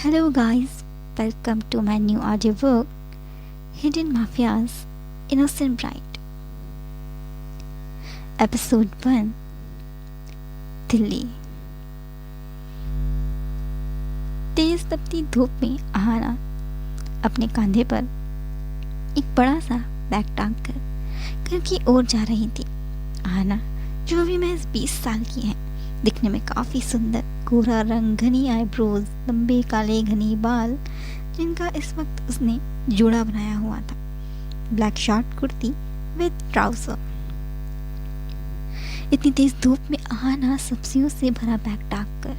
Hello, guys, welcome to my new audiobook Hidden Mafias Innocent Bride. Episode 1 Delhi. तेज तपती धूप में आहाना अपने कांधे पर एक बड़ा सा बैग टांग कर घर की ओर जा रही थी। आहाना, जो अभी महज 20 साल की है, दिखने में काफी सुंदर, गोरा रंग, घनी आईब्रोज, लंबे काले घनी बाल जिनका इस वक्त उसने जोड़ा बनाया हुआ था, black short kurti with trouser. इतनी तेज धूप में आहाना सब्जियों से भरा बैग टांग कर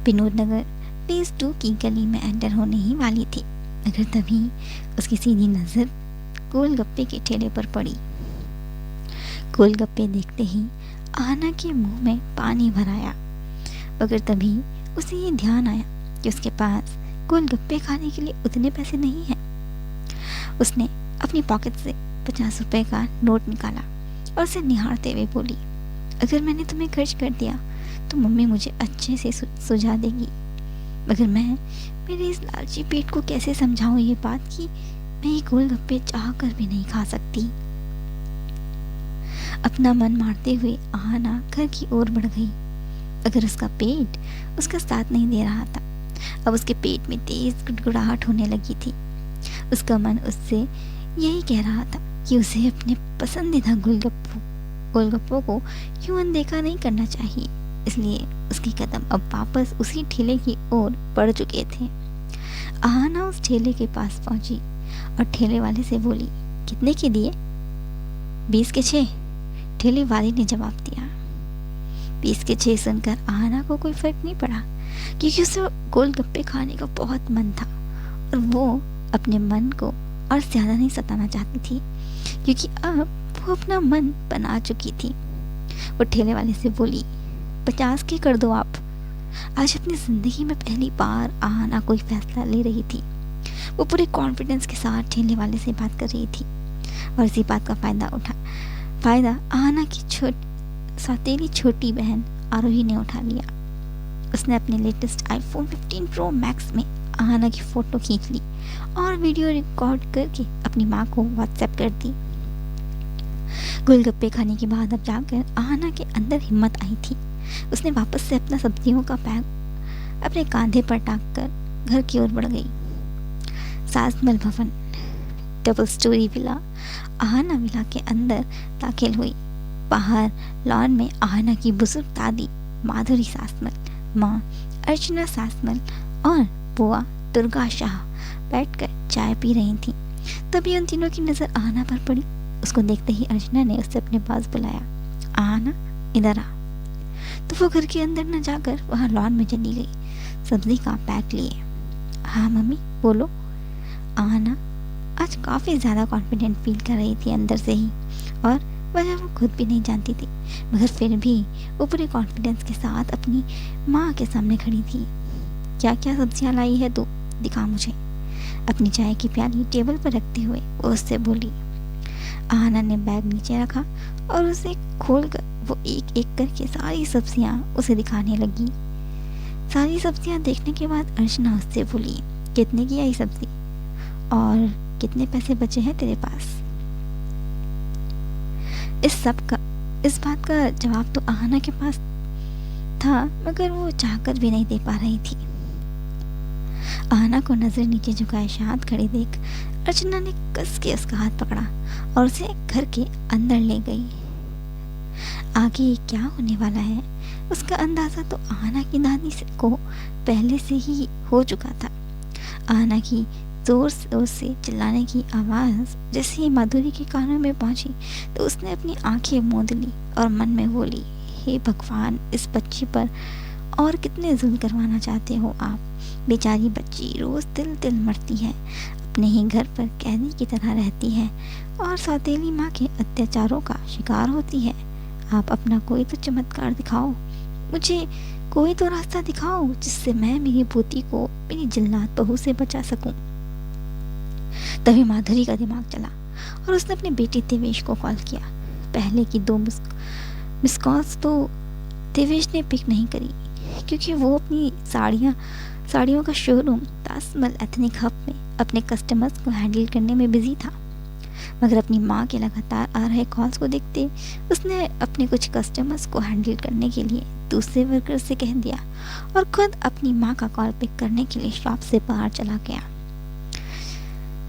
विनोद नगर फेज 2 की गली में एंटर होने ही वाली थी, मगर तभी उसकी सीधी नजर गोलगप्पे के ठेले पर पड़ी। गोलगप्पे देखते ही आहाना के मुंह में पानी भर आया, मगर तभी उसे ये ध्यान आया कि उसके पास गोलगप्पे खाने के लिए उतने पैसे नहीं हैं। उसने अपनी पॉकेट से 50 रुपए का नोट निकाला और उसे निहारते हुए बोली, अगर मैंने तुम्हें खर्च कर दिया तो मम्मी मुझे अच्छे से सुझा देगी, मगर मैं मेरे इस लालची पेट को कैसे समझाऊं ये बात कि मैं ये गोलगप्पे चाह कर भी नहीं खा सकती। अपना मन मारते हुए आहाना घर की ओर बढ़ गई। अगर उसका पेट उसका साथ नहीं दे रहा था, अब उसके पेट में तेज गुड़गुड़ाहट होने लगी थी। उसका मन उससे यही कह रहा था कि उसे अपने पसंदीदा गोलगप्पों को यूं अनदेखा नहीं करना चाहिए। इसलिए उसके कदम अब वापस उसी ठेले की ओर बढ़ चुके थे। आहाना उस ठेले के पास पहुंची और ठेले वाले से बोली, कितने के दिए? 20 के 6। ठेले वाले ने जवाब दिया। 20 के 6 सुनकर आहाना को कोई फर्क नहीं पड़ा, क्योंकि उसे गोलगप्पे खाने का बहुत मन था और वो अपने मन को और ज्यादा नहीं सताना चाहती थी, क्योंकि अब वो अपना मन बना चुकी थी। वो ठेले वाले से बोली, 50 के कर दो आप। आज अपनी जिंदगी में पहली बार आहाना कोई फैसला ले रही थी। वो पूरे कॉन्फिडेंस के साथ ठेले वाले से बात कर रही थी और इसी बात का फायदा आहाना की सौतेली छोटी बहन आरोही ने उठा लिया। उसने अपने लेटेस्ट आईफोन 15 प्रो मैक्स में आहाना की फोटो खींच ली और वीडियो रिकॉर्ड करके अपनी माँ को व्हाट्सएप कर दी। गोलगप्पे खाने के बाद अब जाकर आहाना के अंदर हिम्मत आई थी। उसने वापस से अपना सब्जियों का बैग अपने कांधे पर टांग कर घर की ओर बढ़ गई। सासमल भवन, double storey villa. Aahana villa के अंदर दाखिल हुई। बाहर लॉन में आहाना की बुजुर्ग दादी माधुरी सासमल, माँ अर्चना सासमल और बुआ दुर्गा शाह बैठकर चाय पी रही थीं। तभी उन तीनों की नजर आहाना पर पड़ी। उसको देखते ही अर्चना ने उससे अपने पास बुलाया, आहाना इधर आ। तो वो घर के अंदर न जाकर वहाँ लॉन में चली गई, सब्जी का पैक लिए। हाँ मम्मी बोलो। आहाना आज काफ़ी ज़्यादा कॉन्फिडेंट फील कर रही थी अंदर से ही, और वजह वो खुद भी नहीं जानती थी, मगर फिर भी वो पूरे कॉन्फिडेंस के साथ अपनी माँ के सामने खड़ी थी। क्या क्या सब्जियाँ लाई है तू, दिखा मुझे। अपनी चाय की प्याली टेबल पर रखते हुए वो उससे बोली। आहाना ने बैग नीचे रखा और उसे खोलकर वो एक एक करके सारी सब्जियाँ उसे दिखाने लगी। सारी सब्जियाँ देखने के बाद अर्चना उससे बोली, कितने की आई सब्जी और कितने पैसे बचे हैं तेरे पास? इस बात का जवाब तो आहाना के पास था, मगर वो चाहकर भी नहीं दे पा रही थी। आहाना को नजर नीचे झुकाए शांत खड़ी देख अर्चना ने कस के उसका हाथ पकड़ा और उसे घर के अंदर ले गई। आगे क्या होने वाला है उसका अंदाजा तो आहाना की दादी को पहले से ही हो चुका था। आहाना की जोर से चिल्लाने की आवाज़ जैसे ही माधुरी के कानों में पहुंची तो उसने अपनी आंखें मूंद ली और मन में बोली, हे भगवान, इस बच्ची पर और कितने जुल्म करवाना चाहते हो आप? बेचारी बच्ची रोज़ तिल तिल मरती है, अपने ही घर पर कैदी की तरह रहती है और सौतेली माँ के अत्याचारों का शिकार होती है। आप अपना कोई तो चमत्कार दिखाओ, मुझे कोई तो रास्ता दिखाओ जिससे मैं मेरी पोती को मेरी जिल्लात बहू से बचा सकूं। तभी माधुरी का दिमाग चला और उसने अपने बेटे देवेश को कॉल किया। पहले की 2 मिस कॉल्स तो देवेश ने पिक नहीं करी, क्योंकि वो अपनी साड़ियाँ साड़ियों का शोरूम ताजमहल एथनिक हब में अपने कस्टमर्स को हैंडल करने में बिजी था, मगर अपनी माँ के लगातार आ रहे कॉल्स को देखते उसने अपने कुछ कस्टमर्स को हैंडल करने के लिए दूसरे वर्कर से कह दिया और खुद अपनी माँ का कॉल पिक करने के लिए शॉप से बाहर चला गया।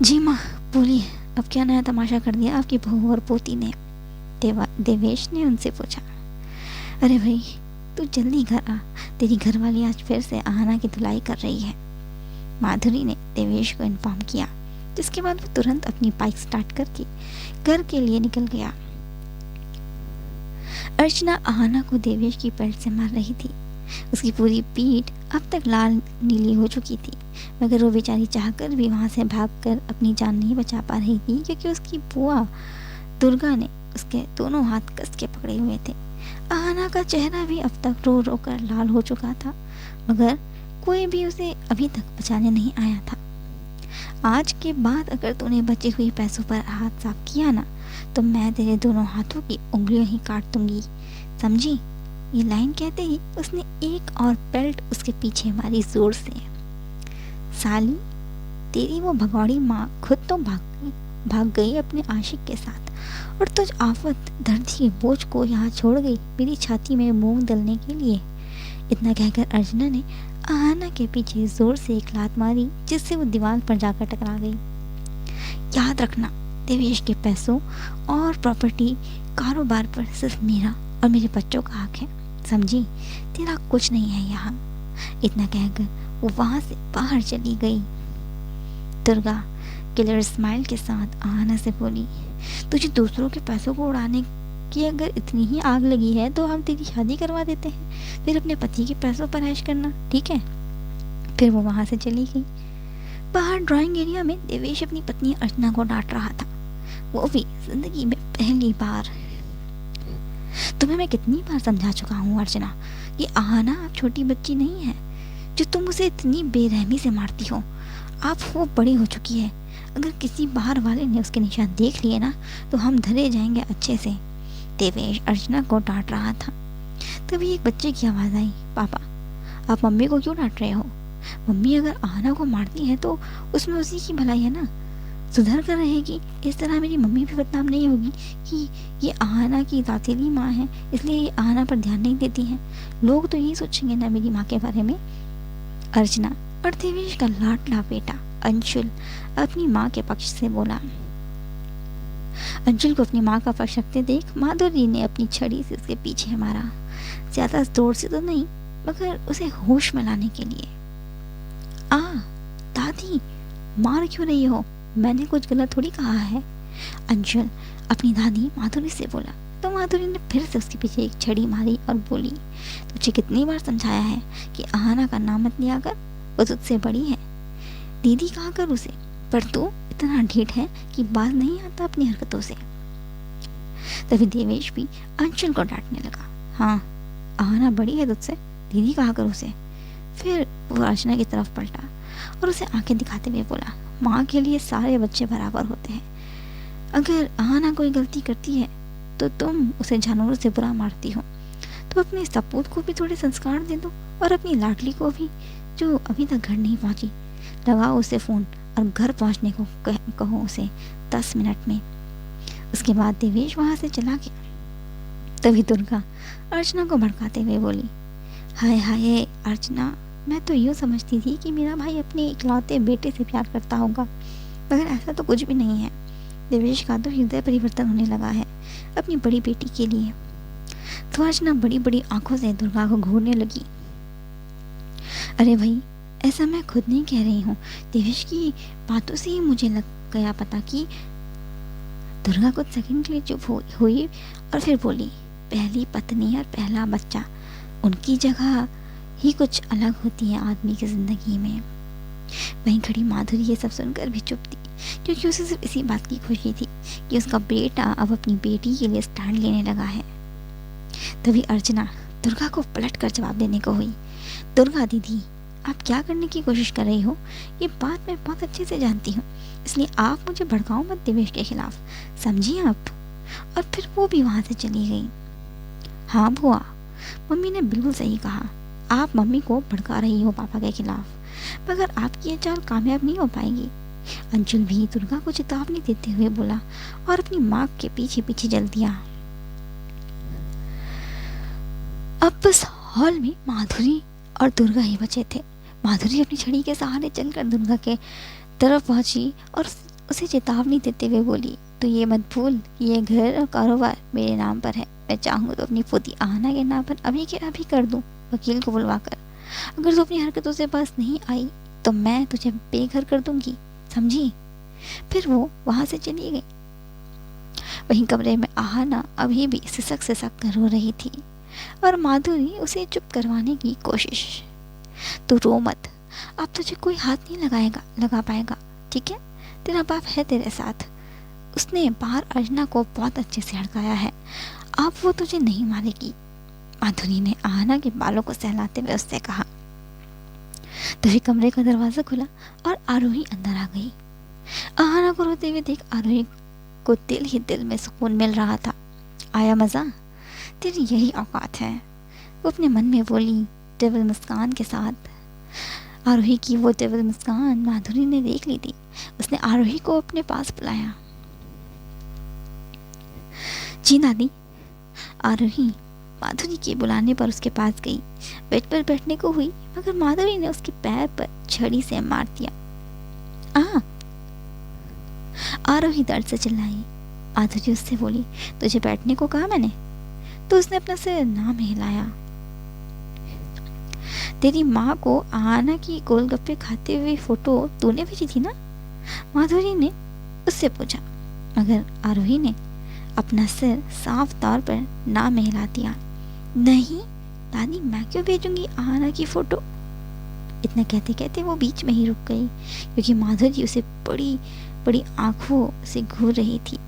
जी माँ बोलिए, अब क्या नया तमाशा कर दिया आपकी बहू और पोती ने? देवेश ने उनसे पूछा। अरे भाई तू जल्दी घर आ, तेरी घरवाली आज फिर से आहना की धुलाई कर रही है, माधुरी ने देवेश को इन्फॉर्म किया, जिसके बाद वो तुरंत अपनी बाइक स्टार्ट करके घर के लिए निकल गया। अर्चना आहना को देवेश की बेल्ट से मार रही थी। उसकी पूरी पीठ अब तक लाल नीली हो चुकी थी, मगर वो बेचारी चाहकर भी वहां से भागकर अपनी जान नहीं बचा पा रही थी, क्योंकि उसकी बुआ दुर्गा ने उसके दोनों हाथ कस के पकड़े हुए थे। आहना का चेहरा भी अब तक रो रो कर लाल हो चुका था, मगर कोई भी उसे अभी तक बचाने नहीं आया था। आज के बाद अगर तूने बचे हुए पैसों पर हाथ साफ किया ना, तो मैं तेरे दोनों हाथों की उंगलियां ही काट दूंगी, समझी? ये लाइन कहते ही उसने एक और बेल्ट उसके पीछे मारी जोर से। साली, तेरी वो भगौड़ी माँ खुद तो भाग गई अपने आशिक के साथ, और तुझ आफत दर्द के बोझ को यहाँ छोड़ गई मेरी छाती में मूंग दलने के लिए। इतना कहकर अर्चना ने आहना के पीछे जोर से एक लात मारी, जिससे वो दीवार पर जाकर टकरा गई। याद रखना, देवेश के पैसों और प्रॉपर्टी कारोबार पर सिर्फ मेरा और मेरे बच्चों का हक है, समझी? तेरा कुछ नहीं है यहाँ। इतना कहकर वो वहां से बाहर चली गई। दुर्गा किलर स्माइल के साथ आहना से बोली, तुझे दूसरों के पैसों को उड़ाने की अगर इतनी ही आग लगी है तो हम तेरी शादी करवा देते हैं, फिर अपने पति के पैसों पर ऐश करना, ठीक है? फिर वो वहां से चली गई। बाहर ड्राइंग एरिया में देवेश अपनी पत्नी अर्चना को डांट रहा था, वो भी जिंदगी में पहली बार। तुम्हें मैं कितनी बार समझा चुका हूँ अर्चना, ये आहना अब छोटी बच्ची नहीं है जो तुम उसे इतनी बेरहमी से मारती हो। अब वो बड़ी हो चुकी है, अगर किसी बाहर वाले ने उसके निशान देख लिए ना तो हम धरे जाएंगे अच्छे से। देवेश अर्चना को डांट रहा था। तभी एक बच्चे की आवाज आई, पापा आप मम्मी को क्यों डांट रहे हो? मम्मी अगर आहना को मारती है तो उसमें उसी की भलाई है ना, सुधर कर रहेगी। इस तरह मेरी मम्मी भी बदनाम नहीं होगी कि ये आहना की दातेली माँ है, इसलिए ये आहना पर ध्यान नहीं देती है। लोग तो यही सोचेंगे ना मेरी माँ के बारे में। अर्चना और देवेश का लाडला बेटा अंशुल अपनी माँ के पक्ष से बोला। अंशुल को अपनी माँ का पक्ष रखते देख माधुरी ने अपनी छड़ी से उसके पीछे मारा, ज्यादा जोर से तो नहीं, मगर उसे होश में लाने के लिए। दादी मार क्यों रही हो? मैंने कुछ गलत थोड़ी कहा है, अंशुल अपनी दादी माधुरी से बोला। तो माधुरी ने फिर से उसके पीछे एक छड़ी मारी और बोली, तुझे कितनी बार समझाया है कि आहना का नाम मत लिया कर, वो तुझसे बड़ी है, दीदी कहा कर उसे, पर तू इतना ढीठ है कि बात नहीं आता अपनी हरकतों से। तभी देवेश भी अंशुल को डांटने लगा, हाँ आहना बड़ी है तुझसे, दीदी कहा कर उसे। फिर वो अर्चना की तरफ पलटा और उसे आंखें दिखाते हुए बोला, माँ के लिए सारे बच्चे बराबर होते हैं, अगर आहना कोई गलती करती है तो तुम उसे जानवरों से बुरा मारती हो, तो अपने सपूत को भी थोड़े संस्कार दे दो, और अपनी लाडली को भी जो अभी तक घर नहीं पहुंची, लगाओ उसे फोन और घर पहुंचने को कहो उसे 10 मिनट में। उसके बाद देवेश वहां से चला गया। तभी दुर्गा अर्चना को भड़काते हुए बोली, हाय हाय अर्चना, मैं तो यूँ समझती थी कि मेरा भाई अपने इकलौते बेटे से प्यार करता होगा, मगर ऐसा तो कुछ भी नहीं है। देवेश का तो हृदय परिवर्तन होने लगा है अपनी बड़ी बेटी के लिए। तो अर्चना बड़ी बड़ी आंखों से दुर्गा को घूरने लगी। अरे भाई ऐसा मैं खुद नहीं कह रही हूँ, देवेश की बातों से ही मुझे लग गया पता कि। दुर्गा कुछ सेकंड के लिए चुप हुई और फिर बोली, पहली पत्नी और पहला बच्चा, उनकी जगह ही कुछ अलग होती है आदमी की जिंदगी में। वहीं खड़ी माधुरी ये सब सुनकर भी चुप थी, क्योंकि उसे सिर्फ इसी बात की खुशी थी कि उसका बेटा अब अपनी बेटी के लिए स्टैंड लेने लगा है। तभी अर्चना दुर्गा को पलट कर जवाब देने को हुई, दुर्गा दीदी आप क्या करने की कोशिश कर रही हो, ये बात मैं बहुत अच्छे से जानती हूँ, इसलिए आप मुझे भड़काओ मत देवेश के खिलाफ, समझिए आप। और फिर वो भी वहां से चली गई। हाँ बुआ, मम्मी ने बिल्कुल सही कहा, आप मम्मी को भड़का रही हो पापा के खिलाफ, मगर आपकी ये चाल कामयाब नहीं हो पाएगी। अंशुल भी दुर्गा को चेतावनी देते हुए बोला और अपनी माँ के पीछे पीछे चल दिया। अब बस हॉल में माधुरी और दुर्गा ही बचे थे। माधुरी अपनी छड़ी के सहारे चलकर दुर्गा के तरफ पहुंची और उसे चेतावनी देते हुए बोली, तो ये मत भूल कि ये घर और कारोबार मेरे नाम पर है। मैं चाहूँ तो अपनी पोती आहना के नाम पर अभी के अभी कर दूँ, वकील को बुलवाकर। अगर तू अपनी हरकतों से बस नहीं आई तो मैं तुझे बेघर कर दूंगी, समझी? फिर वो वहां से चली गई। वहीं कमरे में आहना अभी भी सिसक सिसक कर रो रही थी और माधुरी उसे चुप करवाने की कोशिश। तू रो मत, अब तुझे कोई हाथ नहीं लगा पाएगा, ठीक है? तेरा बाप है तेरे साथ। उसने बाहर अर्चना को बहुत अच्छे से हड़काया है, अब वो तुझे नहीं मारेगी। माधुरी ने आहना के बालों को सहलाते हुए उससे कहा। तभी कमरे का दरवाजा खुला और आरोही अंदर आ गई। आहना को रोते हुए देख आरोही को दिल ही दिल में सुकून मिल रहा था। आया मजा? तेरी यही औकात है, वो अपने मन में बोली टेबल मुस्कान के साथ। आरोही की वो टेबल मुस्कान माधुरी ने देख ली थी। उसने आरोही को अपने पास बुलाया। जी दादी। आरोही माधुरी के बुलाने पर उसके पास गई। बेड पर बैठने को हुई मगर माधुरी ने उसके पैर पर छड़ी से मार दिया। आरोही दर्द से चिल्लाई। माधुरी उससे बोली, तुझे बैठने को कहा मैंने? तो उसने अपना सिर ना में हिलाया। तेरी माँ को आहना की गोलगप्पे खाते हुए फोटो तूने भेजी थी ना? माधुरी ने उससे पूछा मगर आरोही ने अपना सिर साफ तौर पर ना में हिला दिया। नहीं दादी, मैं क्यों भेजूंगी आहना की फोटो? इतना कहते कहते वो बीच में ही रुक गई क्योंकि माधुरी उसे बड़ी बड़ी आंखों से घूर रही थी।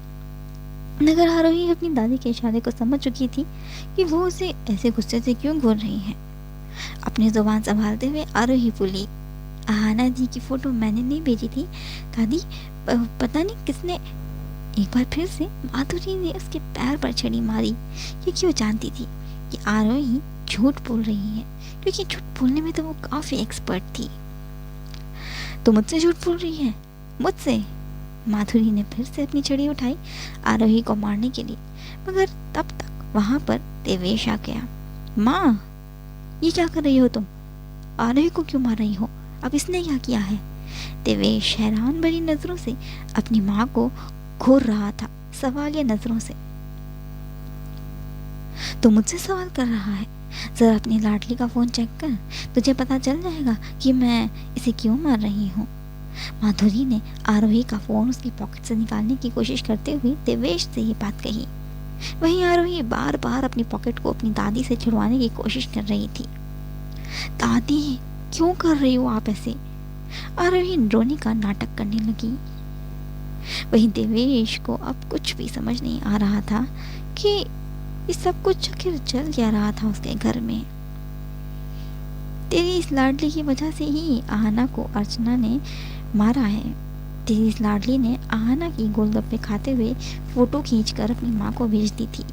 मगर आरोही अपनी दादी के इशारे को समझ चुकी थी कि वो उसे ऐसे गुस्से से क्यों घूर रही है। अपनी जुबान संभालते हुए आरोही बोली, आहना जी की फोटो मैंने नहीं भेजी थी दादी, पता नहीं किसने। एक बार फिर से माधुरी ने उसके पैर पर छड़ी मारी। ये क्यों जानती थी कि आरोही झूठ बोल रही है, क्योंकि झूठ बोलने में तो वो काफी एक्सपर्ट थी। तो मुझसे झूठ बोल रही है? मुझसे? माधुरी ने फिर से अपनी छड़ी उठाई आरोही को मारने के लिए, मगर तब तक वहां पर देवेश आ गया। माँ, ये क्या कर रही हो तुम? आरोही को क्यों मार रही हो? अब इसने क्या किया है? देवेश हैरान भरी नजरों से अपनी माँ को घूर रहा था, सवालिया नजरों से। तो मुझसे सवाल कर रहा है? जरा अपनी लाडली का फोन चेक कर, तुझे पता चल जाएगा कि मैं इसे क्यों मार रही हूँ। माधुरी ने आरोही का फोन उसकी पॉकेट से निकालने की कोशिश करते हुए देवेश से ये बात कही। वहीं आरोही बार बार अपनी पॉकेट को अपनी दादी से छुड़वाने की कोशिश कर रही थी। दादी, क्यों कर रही हो आप ऐसे? आरोही रोने का नाटक करने लगी। वहीं देवेश को अब कुछ भी समझ नहीं आ रहा था कि ये सब कुछ आखिर चल क्या रहा था उसके घर में। तेरी इस लाडली की वजह से ही आहना को अर्चना ने मारा है। तेरी इस लाडली ने आहना की गोलगप्पे खाते हुए फोटो खींचकर अपनी माँ को भेज दी थी।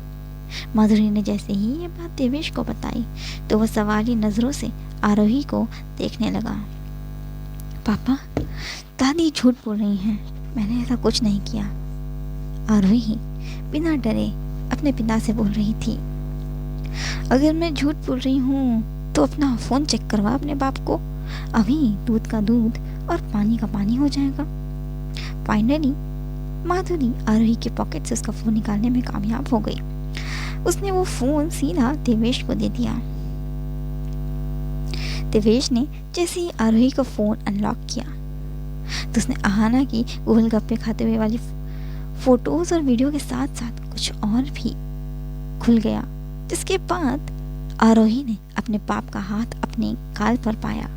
माधुरी ने जैसे ही ये बात देवेश को बताई तो वह सवाली नजरों से आरोही को देखने लगा। पापा, दादी झूठ बोल रही हैं, मैंने ऐसा कुछ नहीं किया। आरोही बिना डरे अपने पिता से बोल रही थी। अगर मैं झूठ बोल रही हूँ तो अपना फोन चेक करवा अपने बाप को, अभी दूध का दूध और पानी का पानी हो जाएगा। फाइनली माधुरी आरोही के पॉकेट से उसका फोन निकालने में कामयाब हो गई। उसने वो फोन सीधा देवेश को दे दिया। देवेश ने जैसे ही आरोही का फोन अनलॉक किया तो उसने आहना की गोलगप्पे खाते हुए वाली फोटोज और वीडियो के साथ साथ कुछ और भी खुल गया, जिसके बाद आरोही ने अपने बाप का हाथ अपने गाल पर पाया।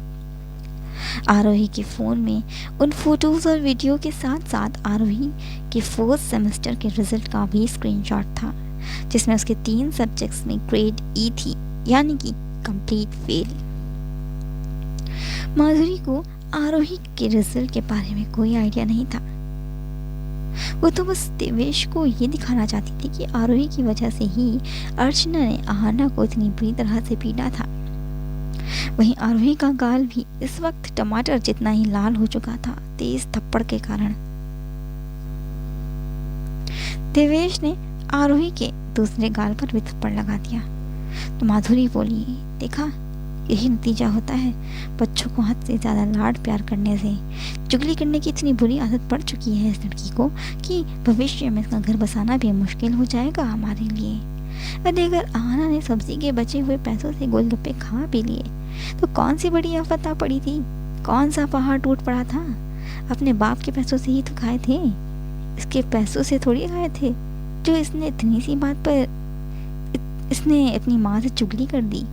आरोही के फोन में उन फोटोज और वीडियो के साथ साथ आरोही के 4th सेमेस्टर के रिजल्ट का भी स्क्रीनशॉट था, जिसमें उसके 3 सब्जेक्ट्स में ग्रेड ई थी, यानी कि कंप्लीट फेल। माधुरी को आरोही के रिजल्ट के बारे में कोई आइडिया नहीं था। वो तो बस देवेश को ये दिखाना चाहती थी कि आरोही की वजह से ही अर्चना ने आहना को इतनी बुरी तरह से पीटा था। वहीं आरोही का गाल भी इस वक्त टमाटर जितना ही लाल हो चुका था, तेज थप्पड़ के कारण। देवेश ने आरोही के दूसरे गाल पर भी थप्पड़ लगा दिया तो माधुरी बोली, देखा, यही नतीजा होता है बच्चों को हद से ज्यादा लाड प्यार करने से। चुगली करने की इतनी बुरी आदत पड़ चुकी है इस लड़की को कि भविष्य में इसका घर बसाना भी मुश्किल हो जाएगा हमारे लिए। अरे अगर आहाना ने सब्जी के बचे हुए पैसों से गोलगप्पे खा भी लिए तो कौन सी बड़ी आफत आ पड़ी थी, कौन सा पहाड़ टूट पड़ा था। अपने बाप के पैसों से ही तो खाए थे, इसके पैसों से थोड़ी खाए थे जो इसने इतनी सी बात पर इसने अपनी माँ से चुगली कर दी।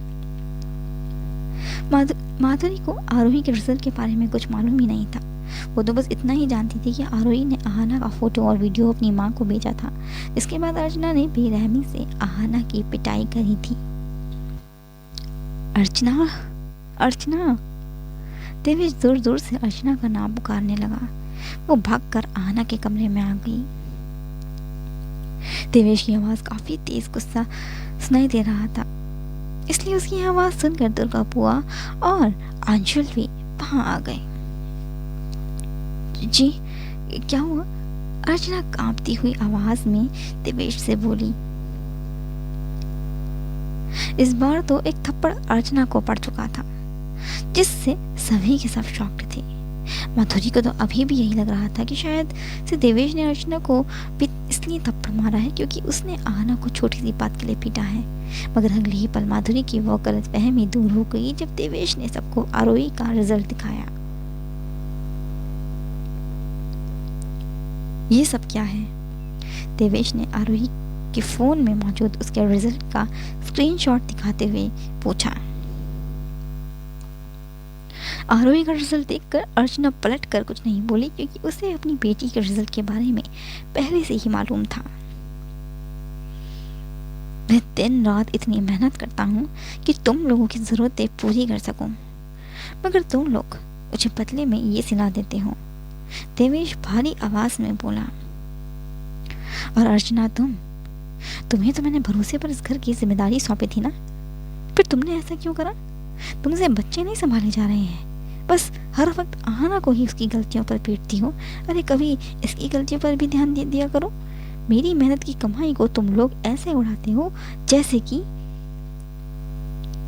माधुरी को आरोही के रिजल्ट के बारे में कुछ मालूम ही नहीं था। वो तो बस इतना ही जानती थी कि आरोही ने आहाना का फोटो और वीडियो अपनी माँ को भेजा था। इसके बाद अर्चना ने बेरहमी से आहाना की पिटाई करी थी। अर्चना, अर्चना। देवेश जोर जोर से अर्चना का नाम पुकारने लगा। वो भागकर आहाना के कमरे में आ गई। देवेश की आवाज काफी तेज गुस्सा सुनाई दे रहा था, इसलिए उसकी आवाज सुनकर दुर्गा बुआ और अंशुल भी वहां आ गए। जी, क्या हुआ? अर्चना कांपती हुई आवाज में देवेश से बोली। इस बार तो एक थप्पड़ अर्चना को पड़ चुका था जिससे सभी के सब शॉक्ड थे। माधुरी को तो अभी भी यही लग रहा था कि शायद से देवेश ने अर्चना को भी इसलिए थप्पड़ मारा है क्योंकि उसने आहाना को छोटी सी बात के लिए पीटा है। मगर अगले ही पल माधुरी की वो गलतफहमी दूर हो गई जब देवेश ने सबको आरोही का रिजल्ट दिखाया। ये सब क्या है? देवेश ने आरोही के फोन में मौजूद उसके रिजल्ट का स्क्रीनशॉट दिखाते हुए पूछा। आरोही का रिजल्ट देखकर अर्चना पलट कर कुछ नहीं बोली क्योंकि उसे अपनी बेटी के रिजल्ट के बारे में पहले से ही मालूम था। मैं दिन रात इतनी मेहनत करता हूँ कि तुम लोगों की जरूरतें पूरी कर सकूं, मगर तुम लोग मुझे बदले में ये सिला देते हो। देवेश भारी आवाज में बोला। और अर्चना, तुम्हें तो मैंने भरोसे पर इस घर की जिम्मेदारी सौंपी थी ना, फिर तुमने ऐसा क्यों करा? तुमसे बच्चे नहीं संभाले जा रहे हैं, बस हर वक्त आहाना को ही उसकी गलतियों पर पीटती हो। अरे कभी इसकी गलतियों पर भी ध्यान दे दिया करो। मेरी मेहनत की कमाई को तुम लोग ऐसे उड़ाते हो जैसे कि।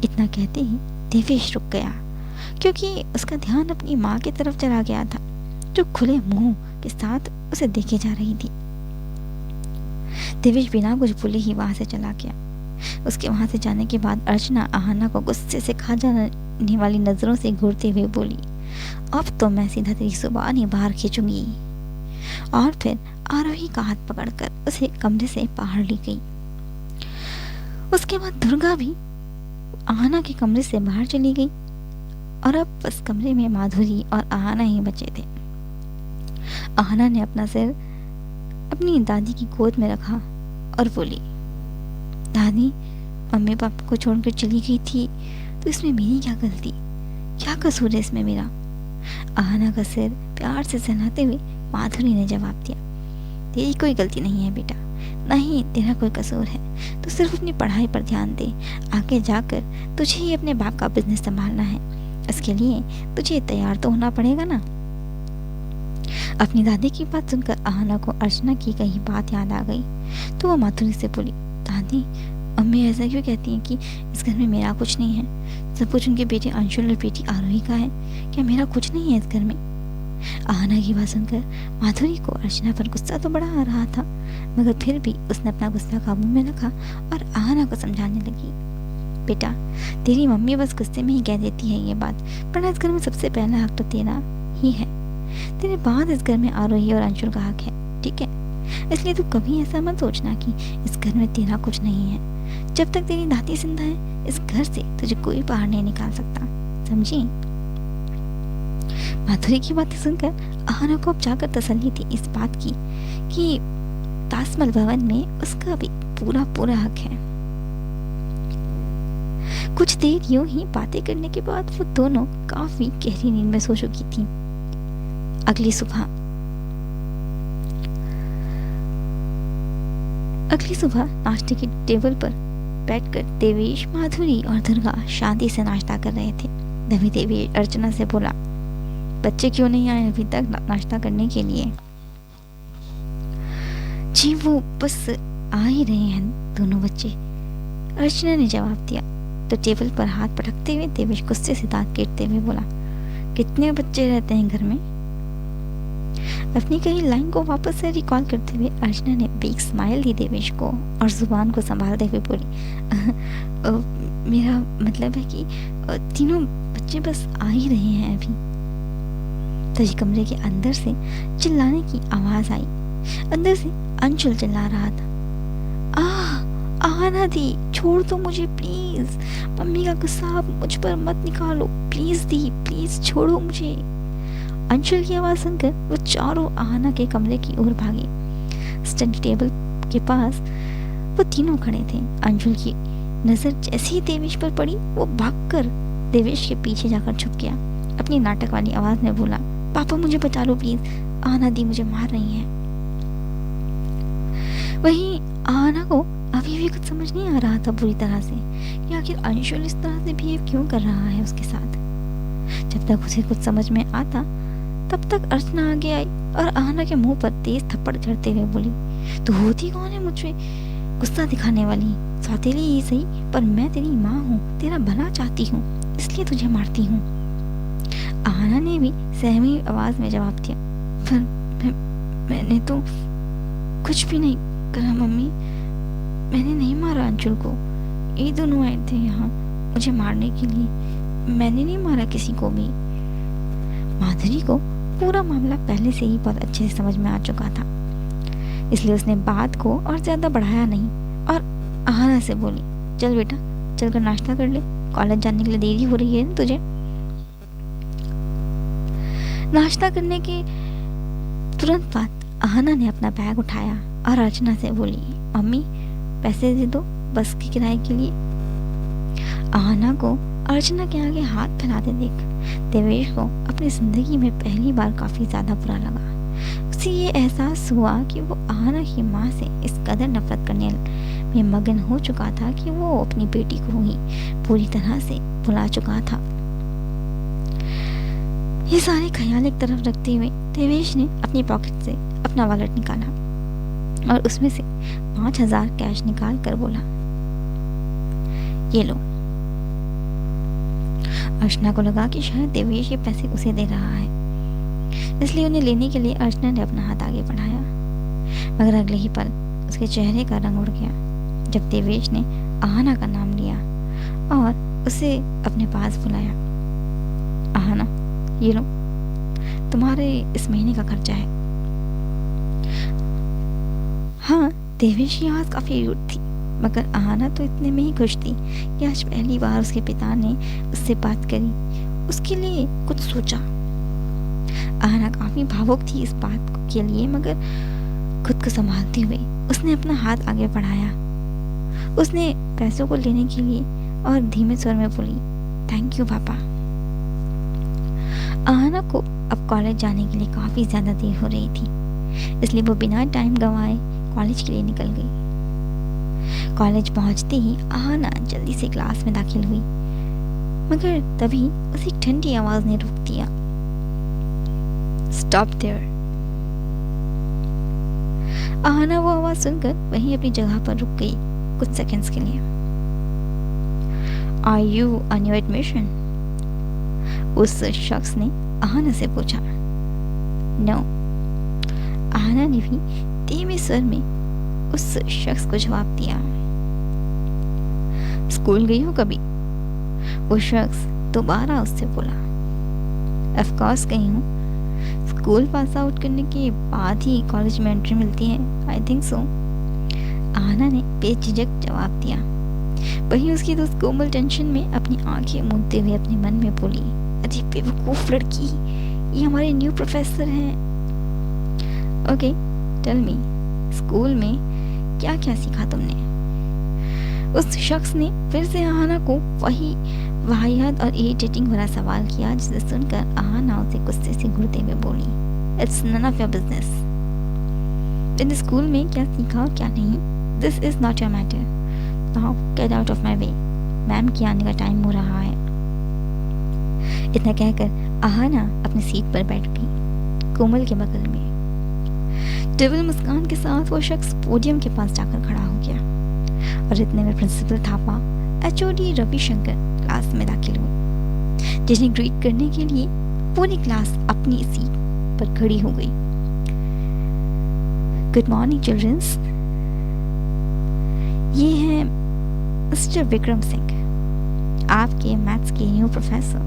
इतना कहते ही देवेश रुक गया क्योंकि उसका ध्यान अपनी माँ की तरफ चला गया था जो खुले मुंह के साथ उसे देखे जा रही थी। देवेश बिना कुछ बोले ही वहां से चला गया। उसके वहां से जाने के बाद अर्चना आहाना को गुस्से से खा जाने वाली नजरों से घूरते हुए बोली, अब तो मैं सीधा तेरी जुबान ही बाहर खींचूंगी। और फिर आरोही का हाथ पकड़कर उसे कमरे से बाहर ले गई। उसके बाद दुर्गा भी आहाना के कमरे से बाहर चली गई और अब बस कमरे में माधुरी और आहाना ही बचे थे। आहाना ने अपना सिर अपनी दादी की गोद में रखा और बोली, दादी, मम्मी पापा को छोड़कर चली गई थी तो इसमें मेरी क्या गलती, क्या कसूर है इसमें मेरा? आहाना का सिर प्यार से सहलाते हुए माधुरी ने जवाब दिया, तेरी कोई गलती नहीं है बेटा, नहीं तेरा कोई कसूर है। तो सिर्फ अपनी पढ़ाई पर ध्यान दे, आगे जाकर तुझे ही अपने बाप का बिजनेस संभालना है। इसके लिए तुझे तैयार तो होना पड़ेगा ना। अपनी दादी की बात सुनकर आहाना को अर्चना की कही बात याद आ गई तो वो माधुरी से बोली, दादी, मम्मी ऐसा क्यों कहती हैं कि इस घर में मेरा कुछ नहीं है? सब कुछ उनके बेटे अंशुल और बेटी आरोही का है, क्या मेरा कुछ नहीं है इस घर में? आहाना की बात सुनकर माधुरी को अर्चना पर गुस्सा तो बड़ा आ रहा था, मगर फिर भी उसने अपना गुस्सा काबू में रखा और आहाना को समझाने लगी, बेटा, तेरी मम्मी बस गुस्से में ही कह देती है ये बात, पर इस घर में सबसे पहला हक तो तेरा ही है। तेरे बाद इस घर में आरोही और अंशुल का हक है, ठीक है? इसलिए तू कभी ऐसा मत सोचना कि इस घर में तेरा कुछ नहीं है। जब तक तेरी दादी जिंदा है इस घर से तुझे कोई बाहर नहीं निकाल सकता, समझी? माधुरी की बातें सुनकर आहाना को अब जाकर तसल्ली थी इस बात की कि ताजमहल भवन में उसका भी पूरा पूरा हक है। कुछ देर यूं ही बातें करने के बाद वो दोनों काफी गहरी नींद में सो चुकी थी। अगली सुबह नाश्ते की टेबल पर बैठकर देवेश, माधुरी और दुर्गा शांति से नाश्ता कर रहे थे। तभी देवी अर्चना से बोला, बच्चे क्यों नहीं आए अभी तक नाश्ता करने के लिए? जी वो बस आ ही रहे हैं दोनों बच्चे, अर्चना ने जवाब दिया। तो टेबल पर हाथ पटकते हुए देवेश गुस्से से दांत कीटते हुए बोला, कितने बच्चे रहते हैं घर में? अपनी कही लाइन को वापस से रिकॉल करते हुए अर्चना ने बिग स्माइल दी देवेश को और जुबान को संभालते हुए बोली, मेरा मतलब है कि तीनों बच्चे बस आ ही रहे हैं अभी। तभी कमरे के अंदर से चिल्लाने की आवाज आई। अंदर से अंशुल चिल्ला रहा था, आना दी, छोड़ दो मुझे प्लीज, मम्मी का गुस्सा आप मुझ पर मत निकालो, प्लीज दी, प्लीज छोड़ो मुझे। अंशुल की आवाज सुनकर वो चारों आहाना के कमरे की ओर भागे। स्टडी टेबल के पास वो तीनों खड़े थे। अंशुल की नजर जैसे ही देवेश पर पड़ी वो भागकर देवेश के पीछे जाकर छुप गया। अपनी नाटक वाली आवाज में बोला, पापा मुझे बचा लो प्लीज, आहाना दी मुझे मार रही है। वहीं आहाना को अभी भी कुछ समझ नहीं आ रहा था पूरी तरह से कि आखिर अंशुल इस तरह से बिहेव क्यों कर रहा है उसके साथ। जब तक उसे कुछ समझ में आता तब तक अर्चना आगे आई और आहाना के मुंह पर तेज थप्पड़ चढ़ते हुए बोली, तू होती कौन है मुझे गुस्सा दिखाने वाली? सौतेली ही सही, पर मैं तेरी माँ हूँ, तेरा भला चाहती हूँ, इसलिए तुझे मारती हूँ। आहाना ने भी सहमी आवाज में जवाब दिया, पर मैंने तो कुछ भी नहीं करा मम्मी, मैंने नहीं मारा अंशुल को, ये दोनों आए थे यहाँ मुझे मारने के लिए, मैंने नहीं मारा किसी को भी। माधुरी को पूरा मामला पहले से ही बहुत अच्छे से समझ में आ चुका था, इसलिए उसने बात को और ज्यादा बढ़ाया नहीं और आहाना से बोली, चल बेटा चलकर नाश्ता कर ले, कॉलेज जाने के लिए देरी हो रही है ना तुझे। नाश्ता करने के तुरंत बाद आहाना ने अपना बैग उठाया और अर्चना से बोली, मम्मी पैसे दे दो बस के किराए के लिए। आहाना को अर्चना के आगे हाथ फैलाते देख देवेश को अपनी जिंदगी में पहली बार काफी ज्यादा बुरा लगा। उसे ये एहसास हुआ कि वो आहाना की माँ से इस कदर नफरत करने में मगन हो चुका था कि वो अपनी बेटी को ही पूरी तरह से भुला चुका था। ये सारे ख्याल एक तरफ रखते हुए देवेश ने अपनी पॉकेट से अपना वॉलेट निकाला और उसमें से 5,000 कैश निकाल कर बोला, ये लो। अर्चना को लगा कि शायद देवेश ये पैसे उसे दे रहा है, इसलिए उन्हें लेने के लिए अर्चना ने अपना हाथ आगे बढ़ाया, मगर अगले ही पल उसके चेहरे का रंग उड़ गया जब देवेश ने आहाना का नाम लिया और उसे अपने पास बुलाया। आहाना, ये लो, तुम्हारे इस महीने का खर्चा है। हाँ, देवेश की आवाज काफी रूड थी, मगर आहाना तो इतने में ही खुश थी कि आज पहली बार उसके पिता ने उससे बात करी, उसके लिए कुछ सोचा। आहाना काफी भावुक थी इस बात के लिए, मगर खुद को संभालते हुए उसने अपना हाथ आगे बढ़ाया। उसने पैसों को लेने के लिए और धीमे स्वर में बोली, थैंक यू पापा। आहाना को अब कॉलेज जाने के लिए काफी ज्यादा देर हो रही थी, इसलिए वो बिना टाइम गंवाए कॉलेज के लिए निकल गई। कॉलेज पहुंचते ही आहाना जल्दी से क्लास में दाखिल हुई, मगर तभी उसे एक ठंडी आवाज ने रोक दिया, स्टॉप देयर। आहाना वो आवाज सुनकर वहीं अपनी जगह पर रुक गई कुछ सेकंड्स के लिए। Are you on your admission? उस शख्स ने आहाना से पूछा। नो। आहाना ने भी धीमे स्वर में उस शख्स को जवाब दिया। स्कूल गई हो कभी? वो शख्स दोबारा उससे बोला। ऑफ कोर्स गई हूँ, स्कूल पास आउट करने के बाद ही कॉलेज में एंट्री मिलती है, आई थिंक सो। आहाना ने बेझिझक जवाब दिया। वहीं उसकी दोस्त कोमल टेंशन में अपनी आंखें मूंदते हुए अपने मन में बोली, अरे बेवकूफ लड़की, ये हमारे न्यू प्रोफेसर हैं। ओके, टेल मी, स्कूल में क्या क्या सीखा तुमने? उस शख्स ने फिर से आहाना को वही वाहियात और इरिटेटिंग भरा सवाल किया, जिसे सुनकर आहाना उसे गुस्से से घूरते हुए बोली, it's none of your business. इन स्कूल में क्या सीखा और क्या नहीं, this is not your matter. Now get out of my way, ma'am के आने का टाइम हो रहा है। इतना कहकर आहाना अपनी सीट पर बैठ गई, कोमल के बगल में। डबल मुस्कान के साथ वो शख्स पोडियम के पास जाकर खड़ा हो गया और इतने में principal Thapa, HOD Ravishankar class में दाखिल हुए, जिन्हें ग्रीट करने के लिए पूरी क्लास अपनी सीट पर खड़ी हो गई। गुड मॉर्निंग चिल्ड्रंस, ये हैं मिस्टर विक्रम सिंह, आपके मैथ्स के न्यू प्रोफेसर।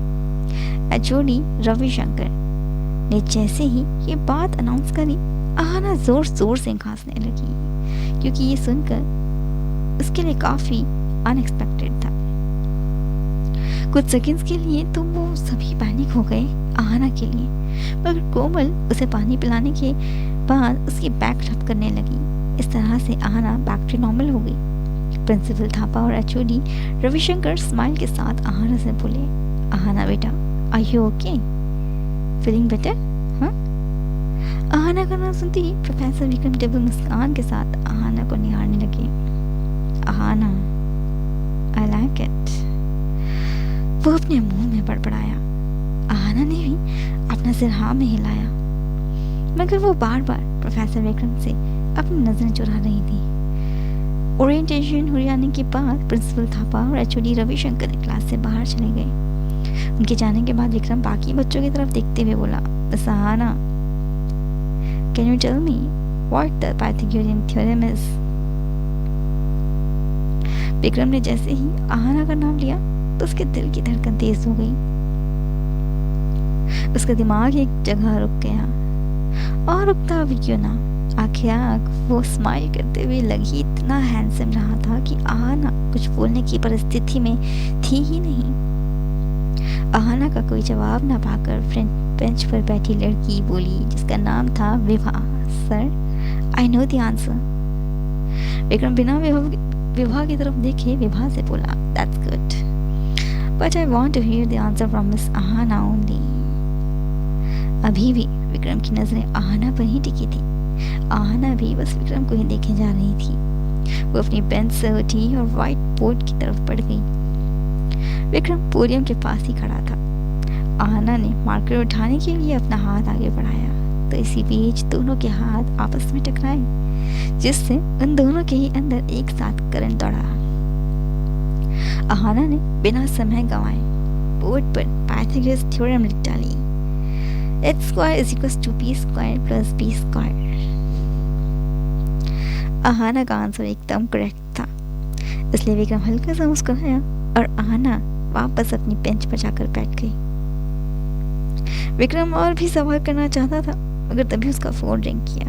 एचओडी रविशंकर ने जैसे ही ये बात अनाउंस करी, आहाना जोर जोर से खांसने लगी, क्योंकि ये सुनकर उसके लिए काफी अनएक्सपेक्टेड था। कुछ सेकंड्स के लिए तो वो सभी पैनिक हो गए आहाना के लिए, मगर कोमल उसे पानी पिलाने के बाद उसकी बैक रब करने लगी। इस तरह से आहाना बैक टू नॉर्मल हो गई। प्रिंसिपल थापा और एचओडी रविशंकर स्माइल के साथ आहाना से बोले, आहाना बेटा, are you okay, feeling better? हाँ? आहाना का नाम सुनते ही प्रोफेसर विक्रम डबल मुस्कान के साथ आहाना को निहारने लगे। आहाना, आई लाइक इट, वो अपने मुंह में बड़बड़ाया। आहाना ने भी अपना सिर हाँ में हिलाया, मगर वो बार बार प्रोफेसर विक्रम से अपनी नजरें चुरा रही थी। ओरिएंटेशन हो जाने के बाद प्रिंसिपल थापा और एचओडी रविशंकर ने क्लास से बाहर चले गए। उनके जाने के बाद विक्रम बाकी बच्चों की तरफ देखते हुए बोला, miss Aahana, can you tell me what the Pythagorean theorem is? Vikram ने जैसे ही आहाना का नाम लिया तो उसके दिल की धड़कन तेज हो गई। उसका दिमाग एक जगह रुक गया, और रुकता भी क्यों ना, आँख वो स्माइल करते हुए लगी इतना हैंडसम रहा था कि आहाना कुछ बोलने की परिस्थिति में थी ही नहीं। आहाना का कोई जवाब ना पाकर फ्रंट बेंच पर बैठी लड़की बोली, जिसका नाम था Vibha, sir I know the answer. Vikram बिना विभा की तरफ देखे विभा से बोला, that's good, but I want to hear the answer from miss Aahana only. अभी भी विक्रम की नजरें आहाना पर ही टिकी थी। आहाना भी बस विक्रम को ही देखे जा रही थी। वो अपनी बेंच से उठी और व्हाइट बोर्ड की तरफ बढ़ गई। विक्रम पोडियम के पास ही खड़ा था। आहाना ने मार्कर उठाने के लिए अपना हाथ आगे बढ़ाया, तो इसी बीच दोनों के हाथ आपस में टकराए, जिससे उन दोनों के ही अंदर एक साथ करंट दौड़ा। आहाना ने बिना समय गंवाए बोर्ड पर पाइथागोरस थ्योरम लिख डाली, h square is equals to b square plus b square। Aahana का आंसर एकदम करेक्ट था, इसलिए विक्रम हल्का सा मुस्कुराया और आहाना वापस अपनी बेंच पर जाकर बैठ गई। विक्रम और भी सवाल करना चाहता था, मगर तभी उसका फोन रिंग किया।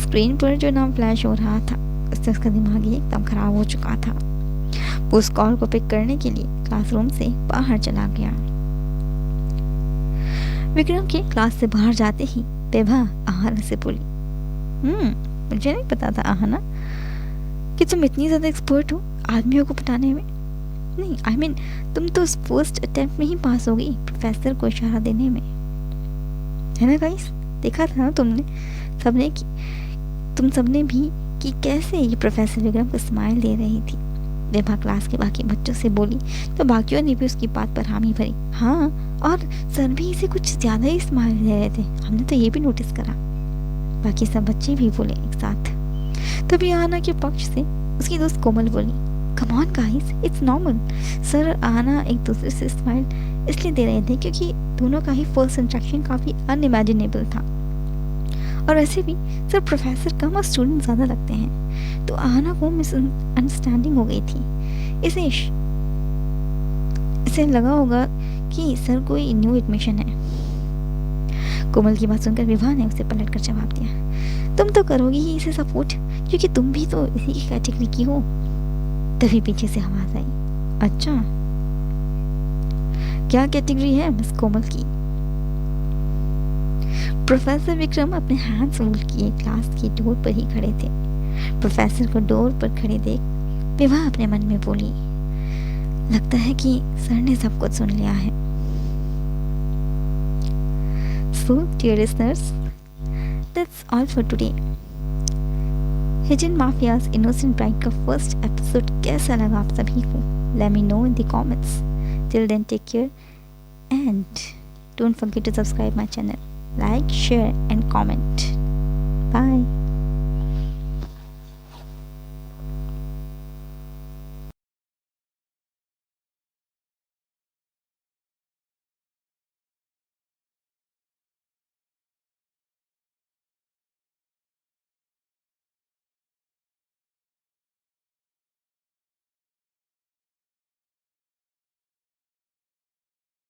स्क्रीन पर जो नाम फ्लैश हो रहा था, उससे उसका दिमाग ही एकदम खराब हो चुका था। वो उस कॉल को पिक करने के लिए क्लासरूम से बाहर चला गया। विक्रम के क्लास से बाहर जाते ही विभा आहाना से बोली, मुझे नहीं पता था आहाना कि तुम इतनी ज्यादा एक्सपर्ट हो आदमियों को पटाने में। नहीं, आई मीन तुम तो फर्स्ट अटेम्प्ट में ही पास हो गई प्रोफेसर को इशारा देने में, है ना गाइस? देखा था ना तुम सबने भी कि कैसे ये प्रोफेसर विक्रम को स्माइल दे रही थी। विभा क्लास के बाकी बच्चों से बोली तो बाकियों ने भी उसकी बात पर हामी भरी। हाँ, और सर भी इसे कुछ ज्यादा ही स्माइल दे रहे थे, हमने तो ये भी नोटिस करा। बाकी सब बच्चे भी बोले एक साथ। तभी आहाना के पक्ष से उसकी दोस्त कोमल बोली, come on guys, it's normal. Sir Aahana एक दूसरे से स्माइल इसलिए दे रहे थे क्योंकि दोनों का ही फर्स्ट इंट्रैक्शन काफी अनइमेजिनेबल था, और वैसे भी सर प्रोफेसर कम और स्टूडेंट ज्यादा लगते हैं, तो आहाना को मिसअंडरस्टैंडिंग हो गई थी। इसे लगा होगा कि सर कोई न्यू एडमिशन है। कोमल की बात सुनकर विभा ने उसे पलटकर जवाब दिया, तुम तो करोगी ही इसे सपोर्ट, क्योंकि तुम भी तो इसी की कैटेगरी की हो। तभी पीछे से आवाज आई, अच्छा क्या कैटेगरी है मिस कोमल की? प्रोफेसर विक्रम अपने हैंड्स फोल्ड किए क्लास की डोर पर ही खड़े थे। प्रोफेसर को डोर पर खड़े देख विभा अपने मन में बोली, लगता है कि सर ने सब कुछ सुन लिया है। So, dear listeners, that's all for today. Hidden Mafia's Innocent Bride का फर्स्ट एपिसोड कैसा लगा आप सभी को? Let me know in the comments. Till then, take care end. Don't forget to subscribe my channel. Like, share and comment. Bye.